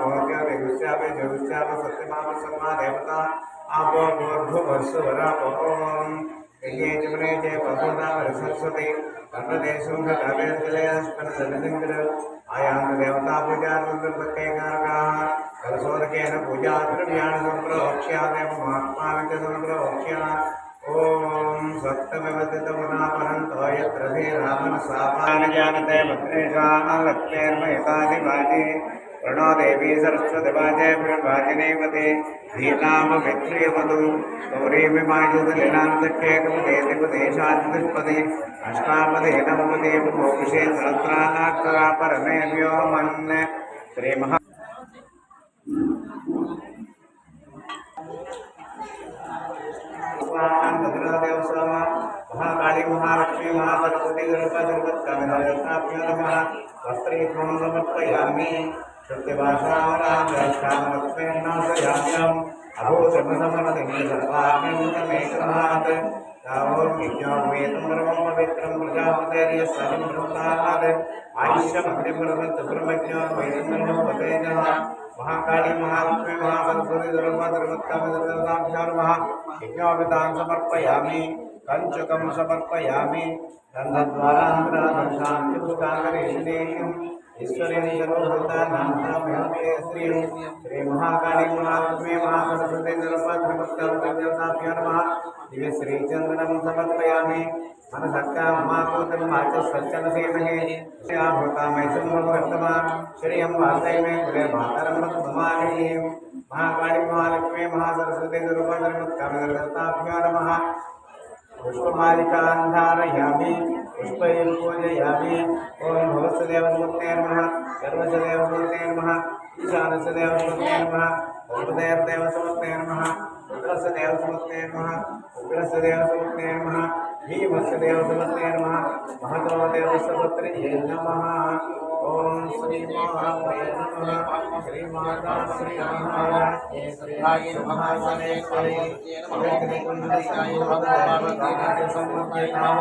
देवस्यापि देवस्यापि सत्यमाम सम्मा देवता आपो भूर्भुवस्सुवरापोम ये जमने जय भगवता सरस्वती कर्णदेशुं कवेर्जलयस्पन सलिंगर आयान देवता पूजा प्रत्येकाः कलशोदकेन पूजा द्रव्याणि संप्रोक्ष्यादेव महात्मानं च संप्रोक्ष्य ओम सप्तमवतितमुनापरन्तो यत्र धीरामन सापान जानते भद्रेषां लक्ष्मीर्मयतादिवाजे प्रणो देवी सरस्वती वाजे ब्रह्माजिनेवते धीनाम मित्रियवतु गौरी विमायुधलीलान्तकेकपदेशपदेशादिपदे अष्टापदे नवपदे मोक्षे सहस्रानाक्षरा परमे व्योमन् श्रीमहा महाकाली महालक्ष्मी महासरस्वती दुर्गाभ्यो नमः वस्त्रे समर्पयामि शुक्तिभाषामरामलक्ष्मीर्नाशयाम्यम् अभूतमसमनदिने सर्वाग्निमेकमात् वेदं पवित्रं प्रजापतेर्यस्सं ब्रह्मात् आयुष्यमग्निपर्वतसुब्रह्मण्यो वैदं पतेजः महाकाली महालक्ष्मी महासरस्वती दुर्गाभ्यो नमः यज्ञोपितां समर्पयामि कंचुकं समर्पयामि गन्धद्वारान्तरादर्शां पुष्टाकरेशनेयम् ईश्वरेण सर्वभूतानां श्री महाकाली महालक्ष्मी महासरस्वती दुर्गाभ्यो नमः दिव्य श्रीचंदनं समर्पयामि मनसक्का महापूतमाच सच्चनसेमहे भूतामैसं वर्तमा श्रियं वासैमे गुरे मातरं नमामि महाकाली महालक्ष्मी महासरस्वती दुर्गाभ्यो नमः पुष्पमालिकां धारयामि पुष्पैः पूजयामि ओम भवस्य देवमूर्ते नमः सर्वस्य देवमूर्ते नमः ईशानस्य देवमूर्ते नमः सर्वदेवदेवसमूर्ते नमः रुद्रस्य देवसमूर्ते नमः उग्रस्य देवसमूर्ते नमः भीमस्य देवसमूर्ते नमः महतो देवसपुत्र्यै नमः ओम श्री महाकाय नमः श्री माता श्री महाराज श्रीहाय नमः सनेश्वरी श्री कुंडलिकाय नमः समूर्ते नमः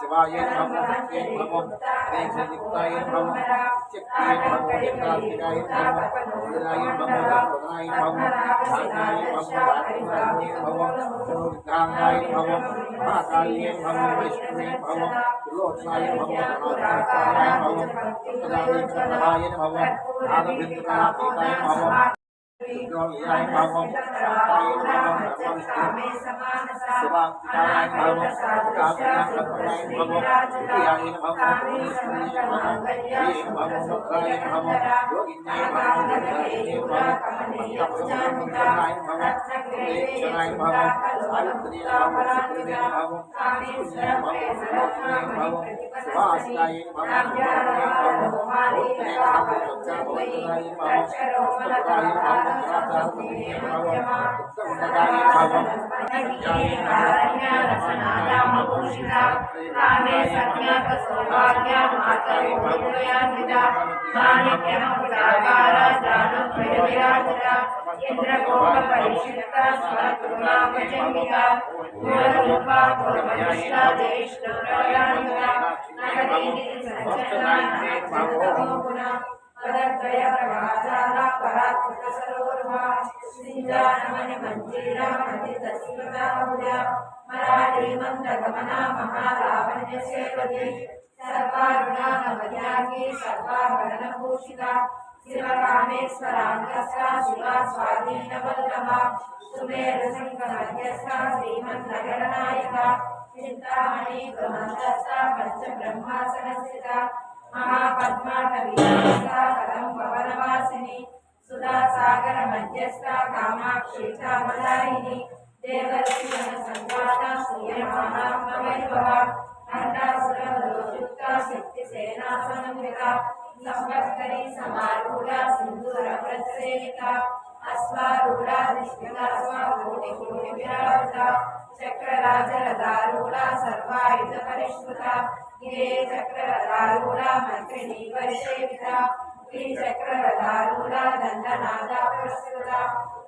शिवाय शिवकामेश्वराङ्गस्ता शिवा स्वाधीनवल्लभा सुमेरसिंहमध्यस्था श्रीमन्नगरनायका चिन्तामणि ब्रह्मदस्ता पञ्चब्रह्मासनस्थिता महापद्माटवीस्था कदम्बवनवासिनी सुधासागरमध्यस्था कामाक्षी चामलायिनी देवर्षिगणसङ्घाता श्रूयमाणात्मवैभवा खण्डासुरवरोजुक्ता शक्तिसेनासनन्विता संवत्सरी समारूढ़ा सिंदूर प्रसेविता अश्वारूढ़ा निष्ठिता स्वकोटि कोटि विराजिता चक्रराजरदारूढ़ा सर्वायुध परिष्कृता गिरे चक्ररदारूढ़ा मंत्रिणी परिसेविता श्रीचक्ररदारूढ़ा दंडनादा पुरस्कृता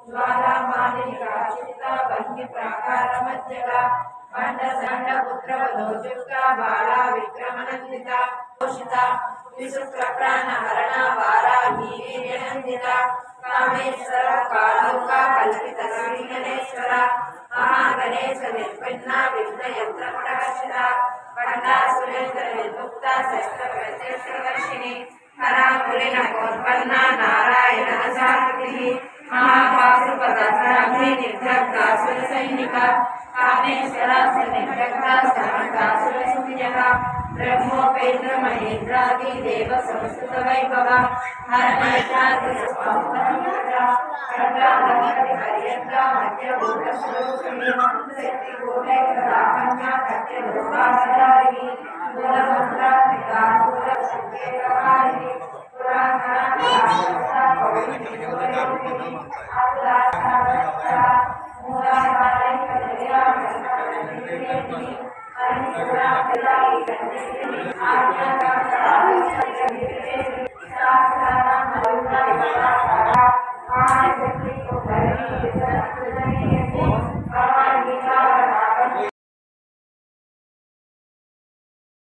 ज्वाला मालिका चित्ता वन्य प्राकार मज्जगा खंड संड पुत्र वधोजुक्ता बाला विक्रमनंदिता पोषिता विशुक्र प्राण हरणा वाराही वीर्यनंदिता कामेश्वर कालोका कल्पित श्री गणेश्वर महागणेश निर्विघ्ना विघ्न यंत्र प्रकाशिता पंडा सुरेंद्र निर्मुक्ता शस्त्र प्रत्यक्षदर्शिनी कराकुलिन कोत्पन्ना नारायण साकृति महापाशुपदधराभि निर्दग्धासुर सैनिका कामेश्वरा निर्दग्धा समर्थासुर सुविजया ब्रह्मोपेन्द्र महेन्द्रादि देव संस्कृत वैभव हरनेत्रादि पर्यंता मध्य भूत स्वरूपिणी शक्ति कोटैकराकन्या कट्य दुर्गाधारिणी मूलमंत्रात्मिका मूल संकेतकारिणी पुराणा पौर्णिमा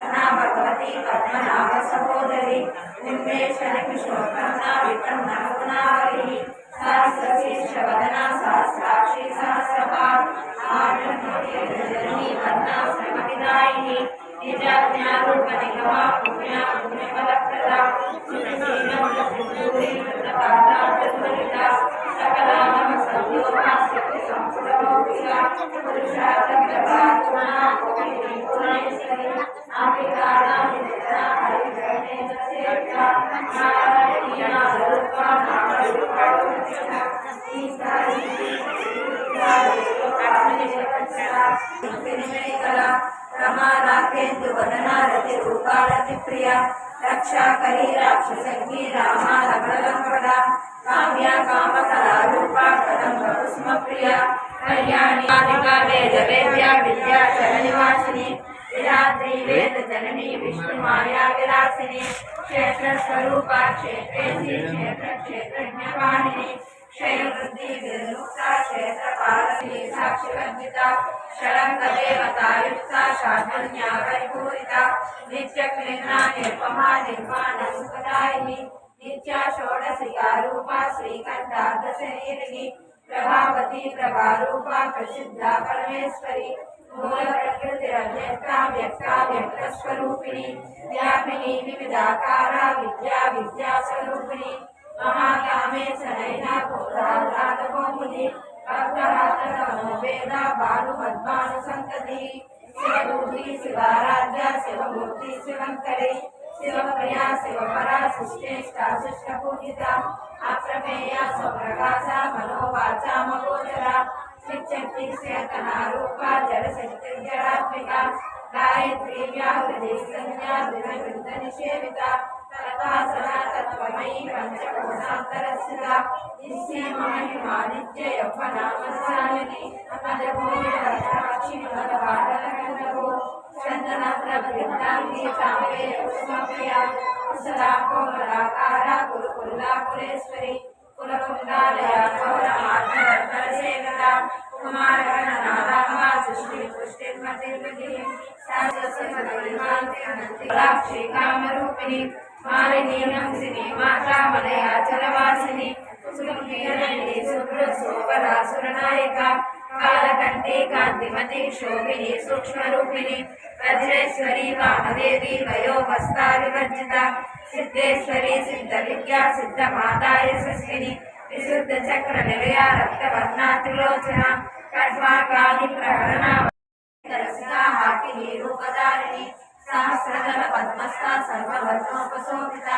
भगवती पद्मनाभ सहोदरी उन्मेषण किशोरकन्या विपन्नगुणावली सहस्रशीर्षवदना सहस्राक्षी सहस्रपाद आनन्दजननी वदना श्रमविदायिनी निजाज्ञारूप निगमा पुण्या पुण्यफलप्रदा सुखसीनं सिद्धूरी कृतकार्ता चतुर्विधा सकलानम संयोगा शक्ति संस्फुटमौलिका पुरुषार्थप्रभा गुणा गुणेश्वरी आपिकाना नित्या हरिगणेश सेविका नारायणीया रूपा नामरूपा सीता रमा राकेन्दु वदना रति रूपा रति प्रिया रक्षा करी राक्षसज्ञी रामा रमणलंपदा काम्या कामकला रूपा कदम्ब कुसुम प्रिया कल्याणी कालिका वेद वेद्या विद्या चरनिवासिनी विरात्री वेद जननी विष्णु माया विलासिनी क्षेत्र स्वरूपा क्षेत्रेशी क्षेत्र क्षेत्रज्ञपाणिनी क्षयवृद्धि विमुक्ता क्षेत्रपालनी साक्षिवर्जिता षडंग देवता युक्ता शाढ्यन्या परिपूरिता नित्य क्लीना निर्ममा निर्माण सुखदायिनी नित्या षोडशिका रूपा श्रीकंठार्ध शरीरिणी प्रभावती प्रभारूपा प्रसिद्धा परमेश्वरी मूल प्रकृतिरव्यक्ता व्यक्ता व्यक्त स्वरूपिणी व्यापिनी विविधाकारा विद्या विद्या स्वरूपिणी महाकामेश नैना पुत्रादकोमुनि भक्तहातनो वेदा भानुपद्मानु संतति शिवदूती शिवाराध्या शिवमूर्ति शिवंकरी शिवप्रिया शिवपरा सृष्टेष्टा सृष्टपूजिता अप्रमेया स्वप्रकाशा मनोवाचा मगोचरा शिवशक्ति चेतना रूपा जडशक्ति जडात्मिका गायत्री व्याहृति संज्ञा द्विविध निषेविता तत्वासना तत्त्वमयी पंचकोशान्तरस्थिता निश्चयमहिमा नित्य यौवनामसालिनी अमदभूमि रक्षाक्षि मदवादनगन्धभू चन्दनप्रभृताङ्गी चाम्बे कुसुमप्रिया कुशला कोमलाकारा कुरुकुल्लाकुलेश्वरी कुलकुण्डालया कौरमार्गदर्शनसेविता कुमारगणनादाम्बा सृष्टिपुष्टिर्मतिर्विधिः साक्षी कामरूपिणी मालिनी हंसिनी माता मलयाचलवासिनी सुखीर्णिनी सुब्रसोपरासुरनायिका कालकंठी कांतिमती शोभिनी सूक्ष्मरूपिणी वज्रेश्वरी वामदेवी वयोवस्था विवर्जिता सिद्धेश्वरी सिद्धविद्या सिद्धमाता यशस्विनी विशुद्ध चक्र निलया रक्तवर्णा त्रिलोचना खड्वाकानि प्रहरणा हाकिनी रूपधारिणी सहस्रदल पद्मस्था सर्ववर्णोपशोभिता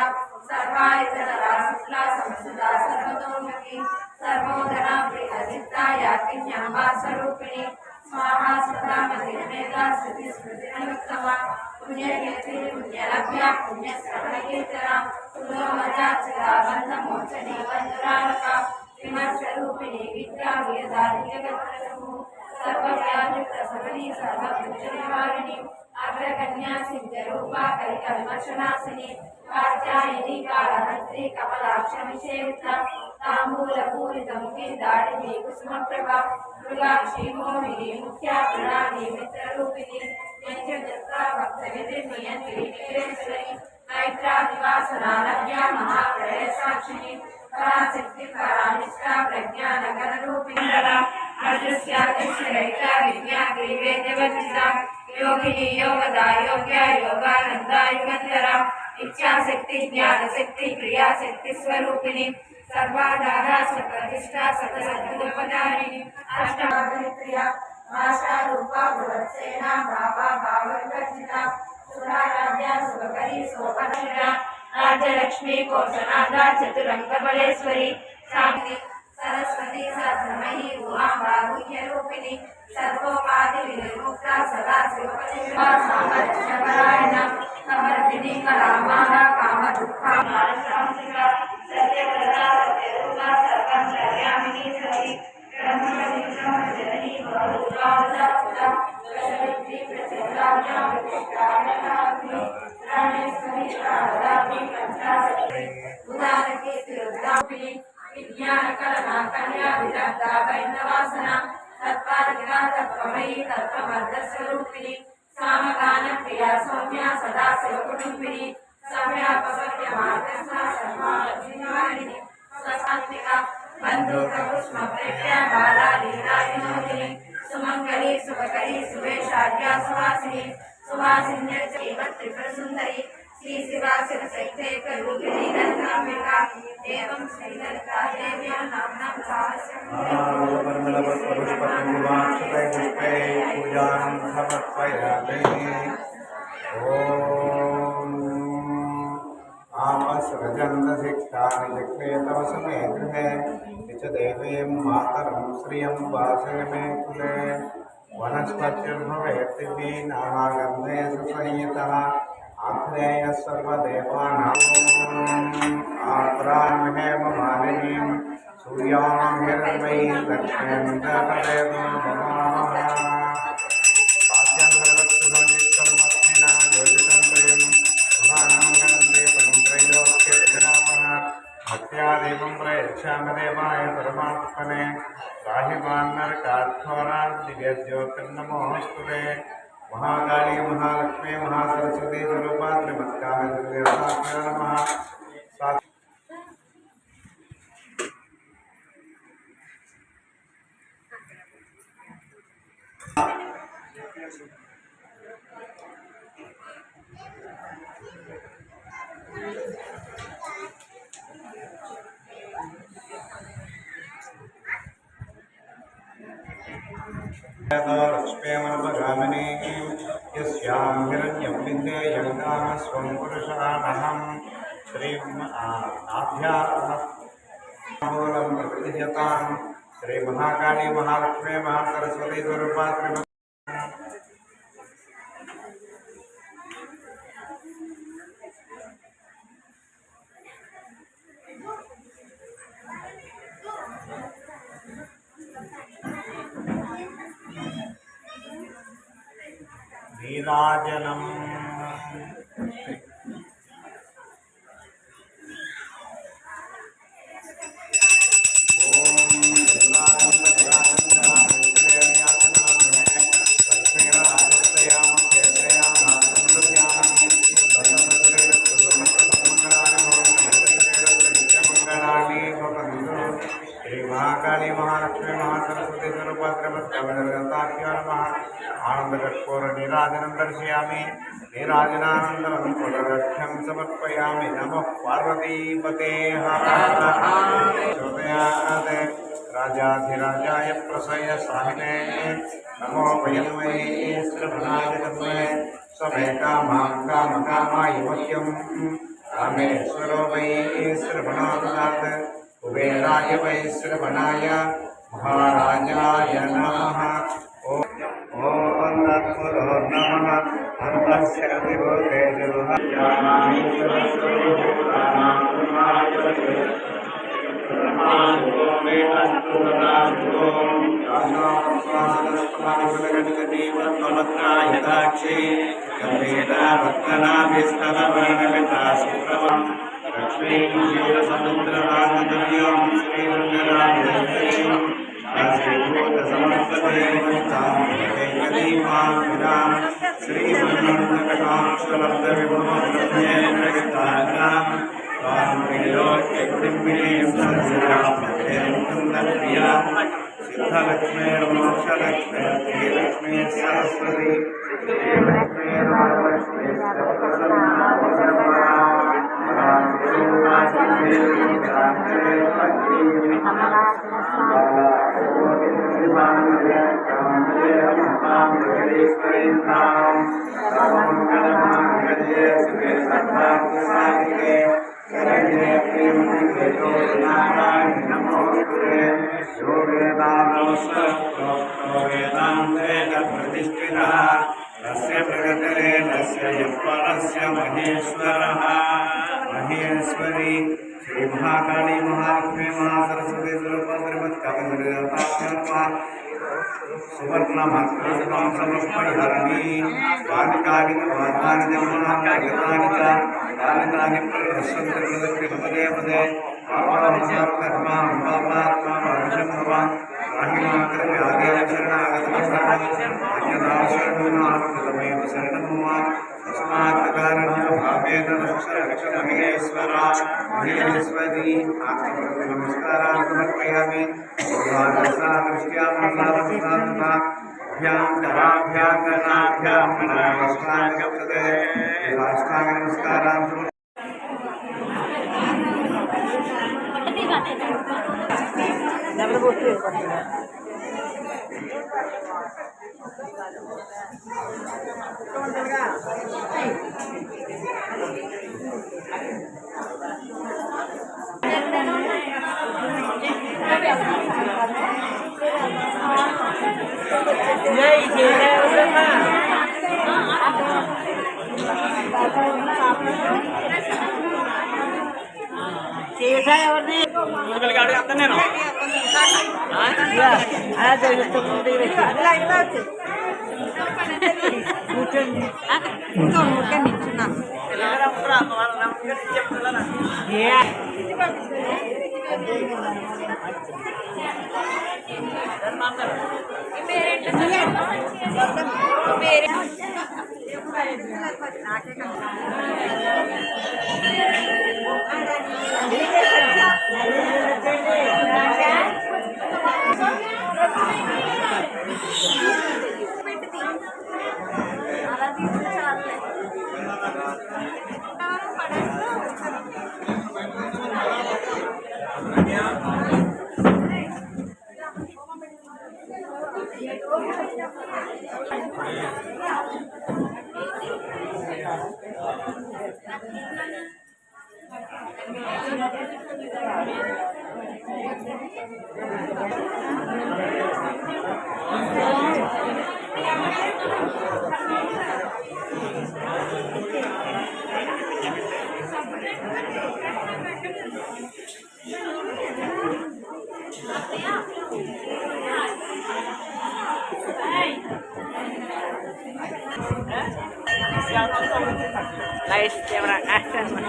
सर्वायुधरा शुक्ला संसुता सर्वतोमुखी सर्वोदरा प्रियचित्ता याकिन्याम्बा स्वरूपिणी स्वाहा सदा मतिर्मेधा स्मृति स्मृतिरनुत्तमा पुण्यकीर्ति पुण्यलभ्या पुण्यश्रवणकीर्तना पुरोमजाचिता बन्धमोचने बन्धुरालका विमर्शरूपिणी विद्या वेदाधिजगत्प्रभु सर्वव्याधिप्रसवनी सर्वभुजनिवारिणी अग्रगण्या सिद्धरूपा कलिकल्मषनाशिनी कात्यायनी कालहस्त्री कमलाक्षमिषेविता ताम्बूलपूरितमुखी दाडिनी कुसुमप्रभा मृगाक्षी मोहिनी मुख्या प्रणाली मित्ररूपिणी यज्ञदत्ता भक्तविधिर्नियन्त्री निग्रेश्वरी मैत्रादिवासना लभ्या महाप्रलय साक्षिणी पराशक्ति परानिष्ठा प्रज्ञानगणरूपिणी अदृश्यादिश्यरहिता विज्ञात्री वेदवर्जिता योगिनी योगदा योग्या योगानंदा युगंधरा इच्छाशक्ति ज्ञानशक्ति क्रियाशक्ति स्वरूपिणी सर्वाधारा सप्रतिष्ठा सतसद्गुणपदारिणी अष्टावरिप्रिया भाषा रूपा भुवत्सेना भावा भावविवर्जिता सुराराध्या सुभकरी सोपनिरा राज्यलक्ष्मी कोशनादा चतुरंगबलेश्वरी साक्षी सरस्वती सहस्रमयी उमा बाहुल्यरूपिणी सर्वोपाधि विनिर्मुक्ता सदा शिवपतिर्वा सामर्थ्यपरायण समर्थिनी कलामाला कामदुःखा मानसांसिका सत्यप्रदा सत्यरूपा सर्वंतर्यामिनी सती ब्रह्मणि ब्रह्मजननी बहुरूपावतारता प्रसवित्री प्रसिद्धाज्ञा प्रतिष्ठानकाग्नि प्राणेश्वरी शारदाग्नि पंचाशक्ति उदारकीर्ति रुद्रापिणी विज्ञान कलना कन्या विदग्धा वैन्दवासना तत्पारगिरा तत्त्वमयी तत्त्वमर्धस्वरूपिणी सामगान प्रिया सौम्या सदा शिवकुटुम्बिनी सम्यापसव्यमार्गस्था सर्वालक्ष्मीवारिणी स्वसात्विका बन्धुप्रपुष्म प्रेक्ष्या बाला लीला विनोदिनी सुमंगली सुभकरी सुवेशाढ्या सुवासिनी सुवासिन्यर्चैव त्रिपुरसुन्दरी श्री शिवा शिवशक्तेक रूपिणी ललिताम्बिका एवं श्रीललिता देव्या नाम्नां सहस्रं पूजां समर्पयामि। ॐ आमसृजन्तशिक्षामि जग्ने तव समे गृहे च देवीं मातरं श्रियं वासय मे कुले वनस्पतिर्भवेत् दिव्यै नानागन्धे सुसंयुतः आत्रेय सर्वदेवानां आत्रामहे मालिनीं सूर्यां हिरण्मयीं लक्ष्मीं ददरेदो ममामः काश्यन्तरत्सुसंयुक्तं अस्मिना योजितं त्रयं महानं गणन्ते परं त्रैलोक्ये विरामः भक्त्या देवं प्रयच्छामि देवाय परमात्मने राहिमान्नरकार्थोरान् दिव्यज्योतिर्नमोऽस्तुते। महाकाली महालक्ष्मी महासरस्वती स्वरूपा त्रिमत्कामेश्वरी नमः। लक्ष्मीमनपगामिनी यस्यां हिरण्यं विद्येयं नाम स्वं पुरुषानहं श्रीं आध्यात्मूलं प्रतिजतां श्री महाकाली महालक्ष्मी महासरस्वती स्वरूपा श्रीमती नीराजनम् महाकाली महालक्ष्मी महासरस्वती स्वरूपा आनंदकर्पूर नीराजनं दर्शयामि। नीराजनानन्दनं पुनरक्षं समर्पयामि। नमः पार्वतीपते राजाधिराजाय प्रसय साहिने नमो वयन्मये श्रवणाय तस्मै समे कामां कामकामाय मह्यं कामेश्वरो वै श्रवणो ददात् कुबेराय वै श्रवणाय महाराजाय नमः। सिद्धलक्ष्मी मोक्षलक्ष्मी श्रीलक्ष्मी सरस्वती श्रीलक्ष्मी रामलक्ष्मी प्रतिष्ठितः तस्य प्रगतरे तस्य यत्परस्य महेश्वरः महेश्वरी श्री महाकाली महालक्ष्मी महासरस्वती स्वरूपा सुवर्णमस्त्रं समर्पयामि कालिकानि वातानि जन्मनानि कालिकानि प्रदर्शन्ति पदे पदे पापात्मा महेश्वरी नमस्कारान् समर्पयामि नमस्कारान् Nice camera action.